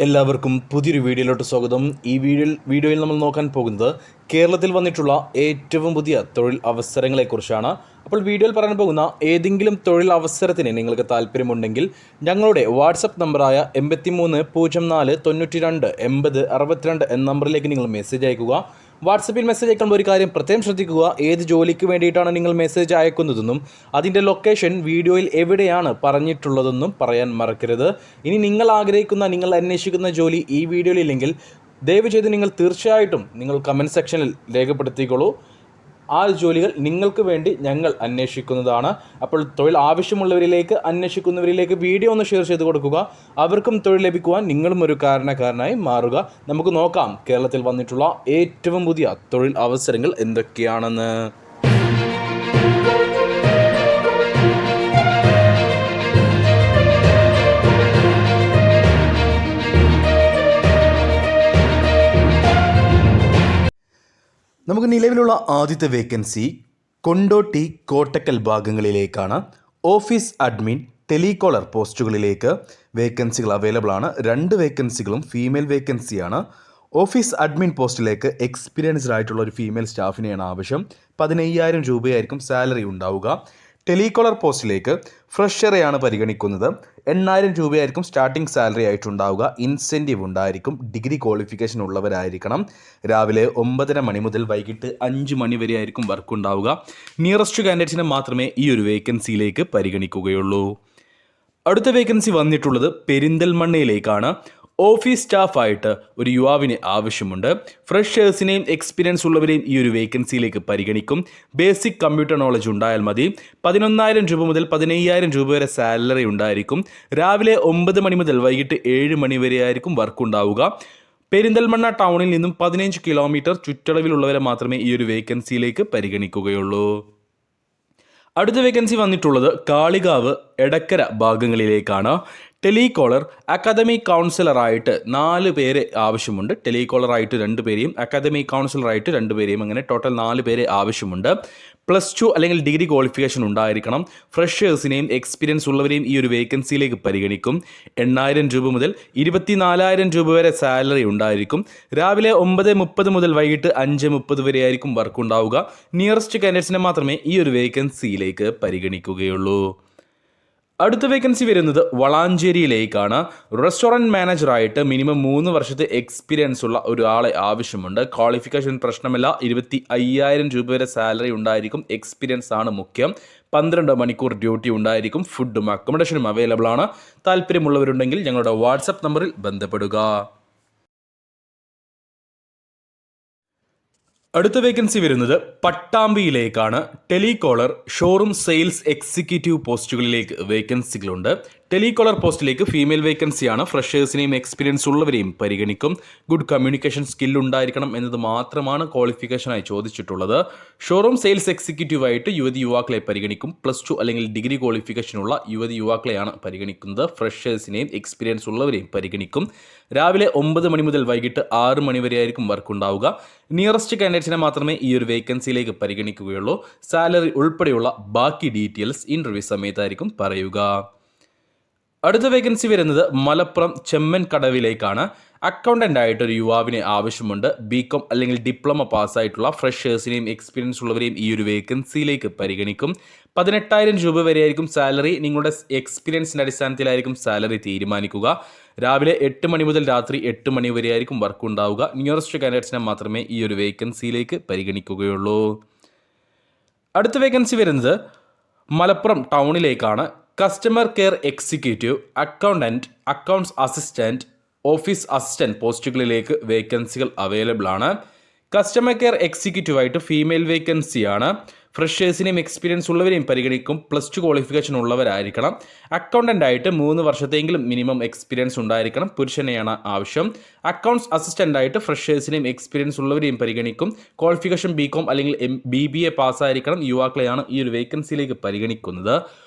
എല്ലാവർക്കും പുതിയൊരു വീഡിയോയിലോട്ട് സ്വാഗതം. ഈ വീഡിയോയിൽ നമ്മൾ നോക്കാൻ പോകുന്നത് കേരളത്തിൽ വന്നിട്ടുള്ള ഏറ്റവും പുതിയ തൊഴിൽ അവസരങ്ങളെക്കുറിച്ചാണ്. അപ്പോൾ വീഡിയോയിൽ പറയാൻ പോകുന്ന ഏതെങ്കിലും തൊഴിൽ അവസരത്തിന് നിങ്ങൾക്ക് താല്പര്യമുണ്ടെങ്കിൽ ഞങ്ങളുടെ വാട്സപ്പ് നമ്പറായ 8304928062 എന്ന നമ്പറിലേക്ക് നിങ്ങൾ മെസ്സേജ് അയക്കുക. വാട്സപ്പിൽ മെസ്സേജ് അയക്കുമ്പോൾ ഒരു കാര്യം പ്രത്യേകം ശ്രദ്ധിക്കുക, ഏത് ജോലിക്ക് വേണ്ടിയിട്ടാണ് നിങ്ങൾ മെസ്സേജ് അയക്കുന്നതെന്നും അതിൻ്റെ ലൊക്കേഷൻ വീഡിയോയിൽ എവിടെയാണ് പറഞ്ഞിട്ടുള്ളതെന്നും പറയാൻ മറക്കരുത്. ഇനി നിങ്ങൾ ആഗ്രഹിക്കുന്ന, നിങ്ങൾ അന്വേഷിക്കുന്ന ജോലി ഈ വീഡിയോയിൽ ഇല്ലെങ്കിൽ ദയവ് ചെയ്ത് നിങ്ങൾ തീർച്ചയായിട്ടും നിങ്ങൾ കമൻറ്റ് സെക്ഷനിൽ രേഖപ്പെടുത്തിക്കോളൂ. ആ ജോലികൾ നിങ്ങൾക്ക് വേണ്ടി ഞങ്ങൾ അന്വേഷിക്കുന്നതാണ്. അപ്പോൾ തൊഴിൽ ആവശ്യമുള്ളവരിലേക്ക്, അന്വേഷിക്കുന്നവരിലേക്ക് വീഡിയോ ഒന്ന് ഷെയർ ചെയ്ത് കൊടുക്കുക. അവർക്കും തൊഴിൽ ലഭിക്കുവാൻ നിങ്ങളും ഒരു കാരണക്കാരനായി മാറുക. നമുക്ക് നോക്കാം കേരളത്തിൽ വന്നിട്ടുള്ള ഏറ്റവും പുതിയ തൊഴിൽ അവസരങ്ങൾ എന്തൊക്കെയാണെന്ന്. നമുക്ക് നിലവിലുള്ള ആദ്യത്തെ വേക്കൻസി കൊണ്ടോട്ടി, കോട്ടക്കൽ ഭാഗങ്ങളിലേക്കാണ്. ഓഫീസ് അഡ്മിൻ, ടെലികോളർ പോസ്റ്റുകളിലേക്ക് വേക്കൻസികൾ അവൈലബിൾ ആണ്. 2 വേക്കൻസികളും ഫീമെയിൽ വേക്കൻസിയാണ്. ഓഫീസ് അഡ്മിൻ പോസ്റ്റിലേക്ക് എക്സ്പീരിയൻസ്ഡ് ആയിട്ടുള്ള ഒരു ഫീമെയിൽ സ്റ്റാഫിനെയാണ് ആവശ്യം. 15,000 രൂപയായിരിക്കും സാലറി ഉണ്ടാവുക. ടെലികോളർ പോസ്റ്റിലേക്ക് ഫ്രഷറെയാണ് പരിഗണിക്കുന്നത്. 8,000 രൂപയായിരിക്കും സ്റ്റാർട്ടിംഗ് സാലറി ആയിട്ടുണ്ടാവുക. ഇൻസെൻറ്റീവ് ഉണ്ടായിരിക്കും. ഡിഗ്രി ക്വാളിഫിക്കേഷൻ ഉള്ളവരായിരിക്കണം. രാവിലെ 9:30 മണി മുതൽ വൈകിട്ട് 5 മണി വരെ ആയിരിക്കും വർക്ക് ഉണ്ടാവുക. നിയറസ്റ്റ് കാൻഡിഡേറ്റ്സിനെ മാത്രമേ ഈ ഒരു വേക്കൻസിയിലേക്ക് പരിഗണിക്കുകയുള്ളൂ. അടുത്ത വേക്കൻസി വന്നിട്ടുള്ളത് പെരിന്തൽമണ്ണയിലേക്കാണ്. ഓഫീസ് സ്റ്റാഫായിട്ട് ഒരു യുവാവിനെ ആവശ്യമുണ്ട്. ഫ്രഷേഴ്സിനെയും എക്സ്പീരിയൻസ് ഉള്ളവരെയും ഈ ഒരു വേക്കൻസിയിലേക്ക് പരിഗണിക്കും. ബേസിക് കമ്പ്യൂട്ടർ നോളജ് ഉണ്ടായാൽ മതി. 11,000 രൂപ മുതൽ 15,000 രൂപ വരെ സാലറി ഉണ്ടായിരിക്കും. രാവിലെ 9 മണി മുതൽ വൈകിട്ട് 7 മണി വരെ ആയിരിക്കും വർക്ക് ഉണ്ടാവുക. പെരിന്തൽമണ്ണ ടൗണിൽ നിന്നും 15 കിലോമീറ്റർ ചുറ്റളവിലുള്ളവരെ മാത്രമേ ഈ ഒരു വേക്കൻസിയിലേക്ക് പരിഗണിക്കുകയുള്ളൂ. അടുത്ത വേക്കൻസി വന്നിട്ടുള്ളത് കാളികാവ്, എടക്കര ഭാഗങ്ങളിലേക്കാണ്. ടെലികോളർ അക്കാദമിക് കൗൺസിലറായിട്ട് 4 പേരെ ആവശ്യമുണ്ട്. ടെലികോളറായിട്ട് 2 പേരെയും അക്കാദമിക് കൗൺസിലറായിട്ട് 2 പേരെയും, അങ്ങനെ ടോട്ടൽ 4 പേരെ ആവശ്യമുണ്ട്. +2 അല്ലെങ്കിൽ ഡിഗ്രി ക്വാളിഫിക്കേഷൻ ഉണ്ടായിരിക്കണം. ഫ്രഷേഴ്സിനെയും എക്സ്പീരിയൻസ് ഉള്ളവരെയും ഈ ഒരു വേക്കൻസിയിലേക്ക് പരിഗണിക്കും. 8,000 രൂപ മുതൽ 24,000 രൂപ വരെ സാലറി ഉണ്ടായിരിക്കും. രാവിലെ 9:30 മുതൽ വൈകിട്ട് 5:30 വരെ ആയിരിക്കും വർക്ക് ഉണ്ടാവുക. നിയറസ്റ്റ് കാൻഡിഡേറ്റ്സിനെ മാത്രമേ ഈ ഒരു വേക്കൻസിയിലേക്ക് പരിഗണിക്കുകയുള്ളൂ. അടുത്ത വേക്കൻസി വരുന്നത് വളാഞ്ചേരിയിലേക്കാണ്. റെസ്റ്റോറൻറ്റ് മാനേജറായിട്ട് മിനിമം 3 വർഷത്തെ എക്സ്പീരിയൻസ് ഉള്ള ഒരാളെ ആവശ്യമുണ്ട്. ക്വാളിഫിക്കേഷൻ പ്രശ്നമില്ല. 25,000 രൂപ വരെ സാലറി ഉണ്ടായിരിക്കും. എക്സ്പീരിയൻസ് ആണ് മുഖ്യം. 12 മണിക്കൂർ ഡ്യൂട്ടി ഉണ്ടായിരിക്കും. ഫുഡും അക്കോമഡേഷനും അവൈലബിൾ ആണ്. താല്പര്യമുള്ളവരുണ്ടെങ്കിൽ ഞങ്ങളുടെ വാട്സപ്പ് നമ്പറിൽ ബന്ധപ്പെടുക. അടുത്ത വേക്കൻസി വരുന്നത് പട്ടാമ്പിയിലേക്കാണ്. ടെലികോളർ, ഷോറൂം സെയിൽസ് എക്സിക്യൂട്ടീവ് പോസ്റ്റുകളിലേക്ക് വേക്കൻസികളുണ്ട്. ടെലികോളർ പോസ്റ്റിലേക്ക് ഫീമെയിൽ വേക്കൻസിയാണ്. ഫ്രഷേഴ്സിനെയും എക്സ്പീരിയൻസ് ഉള്ളവരെയും പരിഗണിക്കും. ഗുഡ് കമ്മ്യൂണിക്കേഷൻ സ്കിൽ ഉണ്ടായിരിക്കണം എന്നത് മാത്രമാണ് ക്വാളിഫിക്കേഷനായി ചോദിച്ചിട്ടുള്ളത്. ഷോറൂം സെയിൽസ് എക്സിക്യൂട്ടീവായിട്ട് യുവാക്കളെ പരിഗണിക്കും. +2 അല്ലെങ്കിൽ ഡിഗ്രി ക്വാളിഫിക്കേഷനുള്ള യുവാക്കളെയാണ് പരിഗണിക്കുന്നത്. ഫ്രഷേഴ്സിനെയും എക്സ്പീരിയൻസ് ഉള്ളവരെയും പരിഗണിക്കും. രാവിലെ 9 മണി മുതൽ വൈകിട്ട് 6 മണി വരെ ആയിരിക്കും വർക്ക് ഉണ്ടാവുക. നിയറസ്റ്റ് കാൻഡിഡേറ്റ്സിനെ മാത്രമേ ഈ ഒരു വേക്കൻസിയിലേക്ക് പരിഗണിക്കുകയുള്ളൂ. സാലറി ഉൾപ്പെടെയുള്ള ബാക്കി ഡീറ്റെയിൽസ് ഇൻ്റർവ്യൂ സമയത്തായിരിക്കും പറയുക. അടുത്ത വേക്കൻസി വരുന്നത് മലപ്പുറം ചെമ്മൻകടവിലേക്കാണ്. അക്കൗണ്ടൻ്റ് ആയിട്ട് ഒരു യുവാവിനെ ആവശ്യമുണ്ട്. BCom അല്ലെങ്കിൽ ഡിപ്ലോമ പാസ്സായിട്ടുള്ള ഫ്രഷേഴ്സിനെയും എക്സ്പീരിയൻസ് ഉള്ളവരെയും ഈ ഒരു വേക്കൻസിയിലേക്ക് പരിഗണിക്കും. 18,000 രൂപ വരെയായിരിക്കും സാലറി. നിങ്ങളുടെ എക്സ്പീരിയൻസിൻ്റെ അടിസ്ഥാനത്തിലായിരിക്കും സാലറി തീരുമാനിക്കുക. രാവിലെ 8 മണി മുതൽ രാത്രി 8 മണി വരെയായിരിക്കും വർക്ക് ഉണ്ടാവുക. നിയറസ്റ്റ് കാൻഡിഡേറ്റ്സിനെ മാത്രമേ ഈ ഒരു വേക്കൻസിയിലേക്ക് പരിഗണിക്കുകയുള്ളൂ. അടുത്ത വേക്കൻസി വരുന്നത് മലപ്പുറം ടൗണിലേക്കാണ്. Customer care executive, accountant, accounts assistant, office assistant പോസ്റ്റുകളിലേക്ക് വേക്കൻസികൾ അവൈലബിൾ ആണ്. കസ്റ്റമർ കെയർ എക്സിക്യൂട്ടീവായിട്ട് ഫീമെയിൽ വേക്കൻസിയാണ്. ഫ്രഷേഴ്സിനെയും എക്സ്പീരിയൻസ് ഉള്ളവരെയും പരിഗണിക്കും. +2 ക്വാളിഫിക്കേഷൻ ഉള്ളവരായിരിക്കണം. അക്കൗണ്ടൻ്റ് ആയിട്ട് 3 വർഷത്തെങ്കിലും മിനിമം എക്സ്പീരിയൻസ് ഉണ്ടായിരിക്കണം. പുരുഷനെയാണ് ആവശ്യം. അക്കൗണ്ട്സ് അസിസ്റ്റൻ്റ് ആയിട്ട് ഫ്രഷേഴ്സിനെയും എക്സ്പീരിയൻസ് ഉള്ളവരെയും പരിഗണിക്കും. ക്വാളിഫിക്കേഷൻ BCom അല്ലെങ്കിൽ BBA പാസ്സായിരിക്കണം. യുവാക്കളെയാണ് ഈ ഒരു വേക്കൻസിയിലേക്ക് പരിഗണിക്കുന്നത്.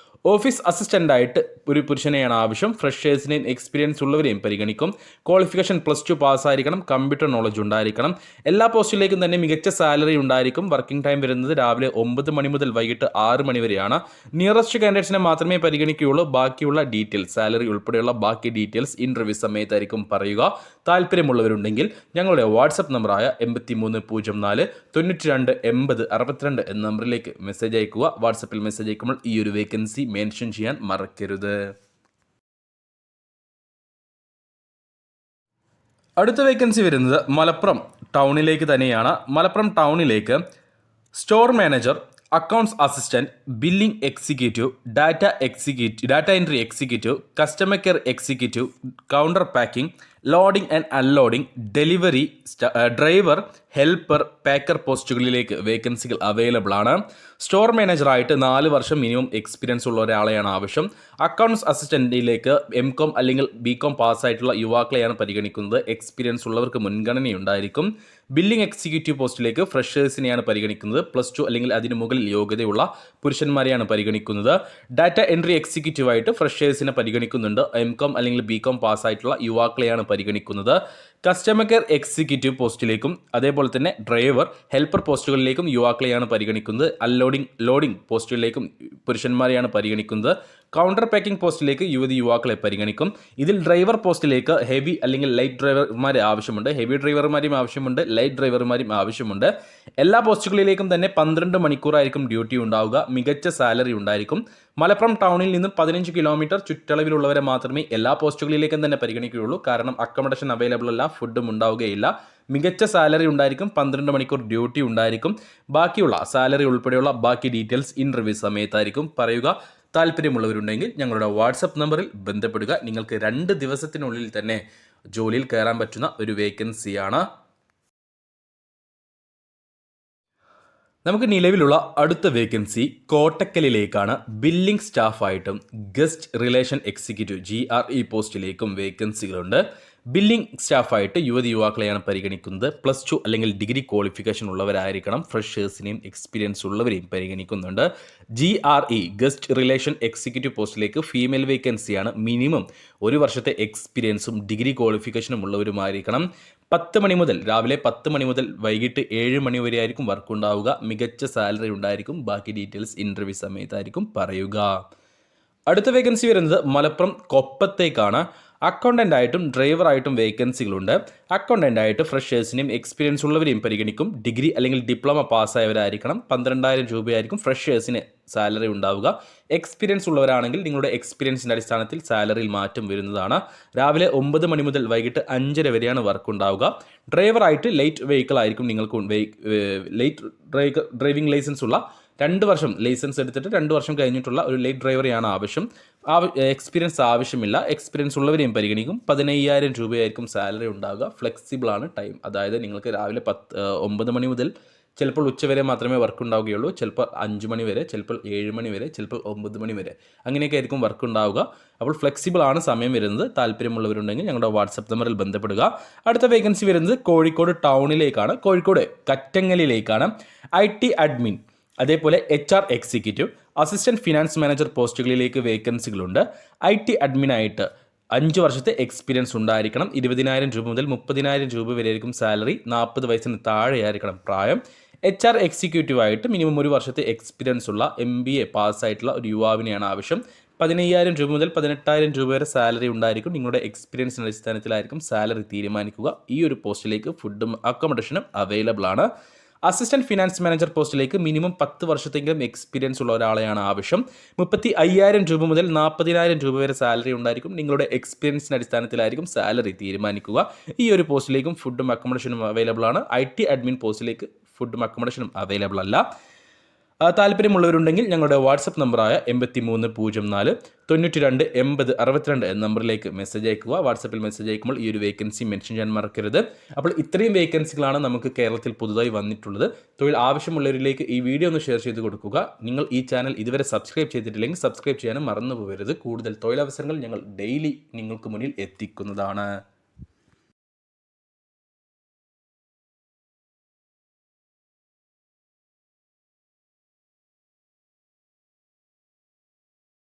ഓഫീസ് അസിസ്റ്റൻ്റായിട്ട് ഒരു പുരുഷനെയാണ് ആവശ്യം. ഫ്രഷേഴ്സിനെയും എക്സ്പീരിയൻസ് ഉള്ളവരെയും പരിഗണിക്കും. ക്വാളിഫിക്കേഷൻ +2 പാസ്സായിരിക്കണം. കമ്പ്യൂട്ടർ നോളജ് ഉണ്ടായിരിക്കണം. എല്ലാ പോസ്റ്റിലേക്കും തന്നെ മികച്ച സാലറി ഉണ്ടായിരിക്കും. വർക്കിംഗ് ടൈം വരുന്നത് രാവിലെ 9 മണി മുതൽ വൈകിട്ട് 6 മണി വരെയാണ്. നിയറസ്റ്റ് കാൻഡിഡേറ്റ്സിനെ മാത്രമേ പരിഗണിക്കുകയുള്ളൂ. ബാക്കിയുള്ള ഡീറ്റെയിൽസ്, സാലറി ഉൾപ്പെടെയുള്ള ബാക്കി ഡീറ്റെയിൽസ് ഇൻ്റർവ്യൂ സമയത്തായിരിക്കും പറയുക. താല്പര്യമുള്ളവരുണ്ടെങ്കിൽ ഞങ്ങളുടെ വാട്സപ്പ് നമ്പറായ 8304 92 80 62 എന്ന നമ്പറിലേക്ക് മെസ്സേജ് അയക്കുക. വാട്സപ്പിൽ മെസ്സേജ് അയക്കുമ്പോൾ ഈ ഒരു വേക്കൻസി മെൻഷൻ ചെയ്യാൻ മറക്കരുത്. അടുത്ത വേക്കൻസി വരുന്നത് മലപ്പുറം ടൗണിലേക്ക് തന്നെയാണ്. മലപ്പുറം ടൗണിലേക്ക് store manager, accounts assistant, billing executive, data entry executive, customer care executive, counter packing, loading and unloading, delivery, driver, helper, packer പോസ്റ്റുകളിലേക്ക് വേക്കൻസികൾ അവൈലബിൾ ആണ്. സ്റ്റോർ മാനേജറായിട്ട് 4 വർഷം മിനിമം എക്സ്പീരിയൻസ് ഉള്ള ഒരാളെയാണ് ആവശ്യം. അക്കൗണ്ട്സ് അസിസ്റ്റൻറ്റിലേക്ക് MCOM അല്ലെങ്കിൽ BCOM പാസ്സായിട്ടുള്ള യുവാക്കളെയാണ് പരിഗണിക്കുന്നത്. എക്സ്പീരിയൻസ് ഉള്ളവർക്ക് മുൻഗണനയുണ്ടായിരിക്കും. ബില്ലിംഗ് എക്സിക്യൂട്ടീവ് പോസ്റ്റിലേക്ക് ഫ്രഷേഴ്സിനെയാണ് പരിഗണിക്കുന്നത്. +2 അല്ലെങ്കിൽ അതിന് മുകളിൽ യോഗ്യതയുള്ള പുരുഷന്മാരെയാണ് പരിഗണിക്കുന്നത്. ഡാറ്റ എൻട്രി എക്സിക്യൂട്ടീവായിട്ട് ഫ്രഷേഴ്സിനെ പരിഗണിക്കുന്നുണ്ട്. MCOM അല്ലെങ്കിൽ BCOM പാസ്സായിട്ടുള്ള യുവാക്കളെയാണ് പരിഗണിക്കുന്നത്. കസ്റ്റമർ കെയർ എക്സിക്യൂട്ടീവ് പോസ്റ്റിലേക്കും അതേപോലെ തന്നെ ഡ്രൈവർ, ഹെൽപ്പർ പോസ്റ്റുകളിലേക്കും യുവാക്കളെയാണ് പരിഗണിക്കുന്നത്. ലോഡിംഗ് പോസ്റ്റുകളിലേക്കും പുരുഷന്മാരെയാണ് പരിഗണിക്കുന്നത്. കൗണ്ടർ പാക്കിംഗ് പോസ്റ്റിലേക്ക് യുവാക്കളെ പരിഗണിക്കും. ഇതിൽ ഡ്രൈവർ പോസ്റ്റിലേക്ക് ഹെവി അല്ലെങ്കിൽ ലൈറ്റ് ഡ്രൈവർമാരെ ആവശ്യമുണ്ട്. ഹെവി ഡ്രൈവർമാരെയും ആവശ്യമുണ്ട്, ലൈറ്റ് ഡ്രൈവർമാരെയും ആവശ്യമുണ്ട്. എല്ലാ പോസ്റ്റുകളിലേക്കും തന്നെ 12 മണിക്കൂറായിരിക്കും ഡ്യൂട്ടി ഉണ്ടാവുക. മികച്ച സാലറി ഉണ്ടായിരിക്കും. മലപ്പുറം ടൗണിൽ നിന്നും 15 കിലോമീറ്റർ ചുറ്റളവിലുള്ളവരെ മാത്രമേ എല്ലാ പോസ്റ്റുകളിലേക്കും തന്നെ പരിഗണിക്കുകയുള്ളൂ. കാരണം അക്കോമഡേഷൻ അവൈലബിൾ അല്ല, ഫുഡും ഉണ്ടാവുകയില്ല. മികച്ച സാലറി ഉണ്ടായിരിക്കും. 12 മണിക്കൂർ ഡ്യൂട്ടി ഉണ്ടായിരിക്കും. ബാക്കിയുള്ള സാലറി ഉൾപ്പെടെയുള്ള ബാക്കി ഡീറ്റെയിൽസ് ഇൻ്റർവ്യൂ സമയത്തായിരിക്കും പറയുക. താല്പര്യമുള്ളവരുണ്ടെങ്കിൽ ഞങ്ങളുടെ വാട്സപ്പ് നമ്പറിൽ ബന്ധപ്പെടുക. നിങ്ങൾക്ക് 2 ദിവസത്തിനുള്ളിൽ തന്നെ ജോലിയിൽ കയറാൻ പറ്റുന്ന ഒരു വേക്കൻസിയാണ്. നമുക്ക് നിലവിലുള്ള അടുത്ത വേക്കൻസി കോട്ടക്കലിലേക്കാണ്. ബില്ലിംഗ് സ്റ്റാഫായിട്ടും ഗസ്റ്റ് റിലേഷൻ എക്സിക്യൂട്ടീവ് GRE പോസ്റ്റിലേക്കും വേക്കൻസികളുണ്ട്. ബില്ലിംഗ് സ്റ്റാഫായിട്ട് യുവാക്കളെയാണ് പരിഗണിക്കുന്നത്. +2 അല്ലെങ്കിൽ ഡിഗ്രി ക്വാളിഫിക്കേഷൻ ഉള്ളവരായിരിക്കണം. ഫ്രഷേഴ്സിനെയും എക്സ്പീരിയൻസ് ഉള്ളവരെയും പരിഗണിക്കുന്നുണ്ട്. GRE ഗസ്റ്റ് റിലേഷൻ എക്സിക്യൂട്ടീവ് പോസ്റ്റിലേക്ക് ഫീമെയിൽ വേക്കൻസിയാണ്. മിനിമം 1 വർഷത്തെ എക്സ്പീരിയൻസും ഡിഗ്രി ക്വാളിഫിക്കേഷനും ഉള്ളവരുമായിരിക്കണം. രാവിലെ 10 മണി മുതൽ വൈകിട്ട് 7 മണി വരെ ആയിരിക്കും വർക്ക് ഉണ്ടാവുക. മികച്ച സാലറി ഉണ്ടായിരിക്കും. ബാക്കി ഡീറ്റെയിൽസ് ഇൻ്റർവ്യൂ സമയത്തായിരിക്കും പറയുക. അടുത്ത വേക്കൻസി വരുന്നത് മലപ്പുറം കൊപ്പത്തേക്കാണ്. അക്കൗണ്ടൻ്റായിട്ടും ഡ്രൈവറായിട്ടും വേക്കൻസികളുണ്ട്. അക്കൗണ്ടൻ്റായിട്ട് ഫ്രഷേഴ്സിനെയും എക്സ്പീരിയൻസ് ഉള്ളവരെയും പരിഗണിക്കും. ഡിഗ്രി അല്ലെങ്കിൽ ഡിപ്ലോമ പാസ്സായവരായിരിക്കണം. 12,000 രൂപയായിരിക്കും ഫ്രഷേഴ്സിന് സാലറി ഉണ്ടാവുക. എക്സ്പീരിയൻസ് ഉള്ളവരാണെങ്കിൽ നിങ്ങളുടെ എക്സ്പീരിയൻസിൻ്റെ അടിസ്ഥാനത്തിൽ സാലറിയിൽ മാറ്റം വരുന്നതാണ്. രാവിലെ 9 മണി മുതൽ വൈകിട്ട് 5:30 വരെയാണ് വർക്ക് ഉണ്ടാവുക. ഡ്രൈവറായിട്ട് ലൈറ്റ് വെഹിക്കിൾ ആയിരിക്കും നിങ്ങൾക്ക് ഡ്രൈവിംഗ് ലൈസൻസ് ഉള്ള 2 വർഷം ലൈസൻസ് എടുത്തിട്ട് 2 വർഷം കഴിഞ്ഞിട്ടുള്ള ഒരു ലൈറ്റ് ഡ്രൈവറെയാണ് ആവശ്യം. എക്സ്പീരിയൻസ് ആവശ്യമില്ല. എക്സ്പീരിയൻസ് ഉള്ളവരെയും പരിഗണിക്കും. 15,000 രൂപയായിരിക്കും സാലറി ഉണ്ടാവുക. ഫ്ലെക്സിബിളാണ് ടൈം. അതായത് നിങ്ങൾക്ക് രാവിലെ 9 മണി മുതൽ ചിലപ്പോൾ ഉച്ചവരെ മാത്രമേ വർക്ക് ഉണ്ടാവുകയുള്ളൂ. ചിലപ്പോൾ 5 മണി വരെ, ചിലപ്പോൾ 7 മണി വരെ, ചിലപ്പോൾ 9 മണി വരെ, അങ്ങനെയൊക്കെ ആയിരിക്കും വർക്ക് ഉണ്ടാവുക. അപ്പോൾ ഫ്ലെക്സിബിളാണ് സമയം വരുന്നത്. താല്പര്യമുള്ളവരുണ്ടെങ്കിൽ ഞങ്ങളുടെ വാട്സപ്പ് നമ്പറിൽ ബന്ധപ്പെടുക. അടുത്ത വേക്കൻസി വരുന്നത് കോഴിക്കോട് ടൗണിലേക്കാണ്. കോഴിക്കോട് കറ്റങ്ങലിലേക്കാണ്. IT അഡ്മിൻ, അതേപോലെ HR executive, assistant finance manager പോസ്റ്റുകളിലേക്ക് വേക്കൻസികളുണ്ട്. IT അഡ്മിനായിട്ട് 5 വർഷത്തെ എക്സ്പീരിയൻസ് ഉണ്ടായിരിക്കണം. 20,000 രൂപ മുതൽ 30,000 രൂപ വരെ ആയിരിക്കും സാലറി. 40 വയസ്സിന് താഴെയായിരിക്കണം പ്രായം. HR എക്സിക്യൂട്ടീവായിട്ട് മിനിമം 1 വർഷത്തെ എക്സ്പീരിയൻസ് ഉള്ള MBA പാസ്സായിട്ടുള്ള ഒരു യുവാവിനെയാണ് ആവശ്യം. 15,000 രൂപ മുതൽ 18,000 രൂപ വരെ സാലറി ഉണ്ടായിരിക്കും. നിങ്ങളുടെ എക്സ്പീരിയൻസിൻ്റെ അടിസ്ഥാനത്തിലായിരിക്കും സാലറി തീരുമാനിക്കുക. ഈ ഒരു പോസ്റ്റിലേക്ക് ഫുഡും അക്കോമഡേഷനും അവൈലബിൾ ആണ്. അസിസ്റ്റൻറ്റ് ഫിനാൻസ് മാനേജർ പോസ്റ്റിലേക്ക് മിനിമം 10 വർഷത്തെങ്കിലും എക്സ്പീരിയൻസ് ഉള്ള ഒരാളെയാണ് ആവശ്യം. 35,000 രൂപ മുതൽ 40,000 രൂപ വരെ സാലറി ഉണ്ടായിരിക്കും. നിങ്ങളുടെ എക്സ്പീരിയൻസിൻ്റെ അടിസ്ഥാനത്തിലായിരിക്കും സാലറി തീരുമാനിക്കുക. ഈ ഒരു പോസ്റ്റിലേക്കും ഫുഡും അക്കോമഡേഷനും അവൈലബിൾ ആണ്. IT അഡ്മിൻ പോസ്റ്റിലേക്ക് ഫുഡും അക്കോമഡേഷനും അവൈലബിൾ അല്ല. താല്പര്യമുള്ളവരുണ്ടെങ്കിൽ ഞങ്ങളുടെ വാട്സപ്പ് നമ്പറായ 8304 92 80 62 എന്ന നമ്പറിലേക്ക് മെസ്സേജ് അയക്കുക. വാട്സപ്പിൽ മെസ്സേജ് അയക്കുമ്പോൾ ഈ ഒരു വേക്കൻസി മെൻഷൻ ചെയ്യാൻ മറക്കരുത്. അപ്പോൾ ഇത്രയും വേക്കൻസികളാണ് നമുക്ക് കേരളത്തിൽ പുതുതായി വന്നിട്ടുള്ളത്. തൊഴിൽ ആവശ്യമുള്ളവരിലേക്ക് ഈ വീഡിയോ ഒന്ന് ഷെയർ ചെയ്ത് കൊടുക്കുക. നിങ്ങൾ ഈ ചാനൽ ഇതുവരെ സബ്സ്ക്രൈബ് ചെയ്തിട്ടില്ലെങ്കിൽ സബ്സ്ക്രൈബ് ചെയ്യാനും മറന്നു പോകരുത്. കൂടുതൽ തൊഴിലവസരങ്ങൾ ഞങ്ങൾ ഡെയിലി നിങ്ങൾക്ക് മുന്നിൽ എത്തിക്കുന്നതാണ്.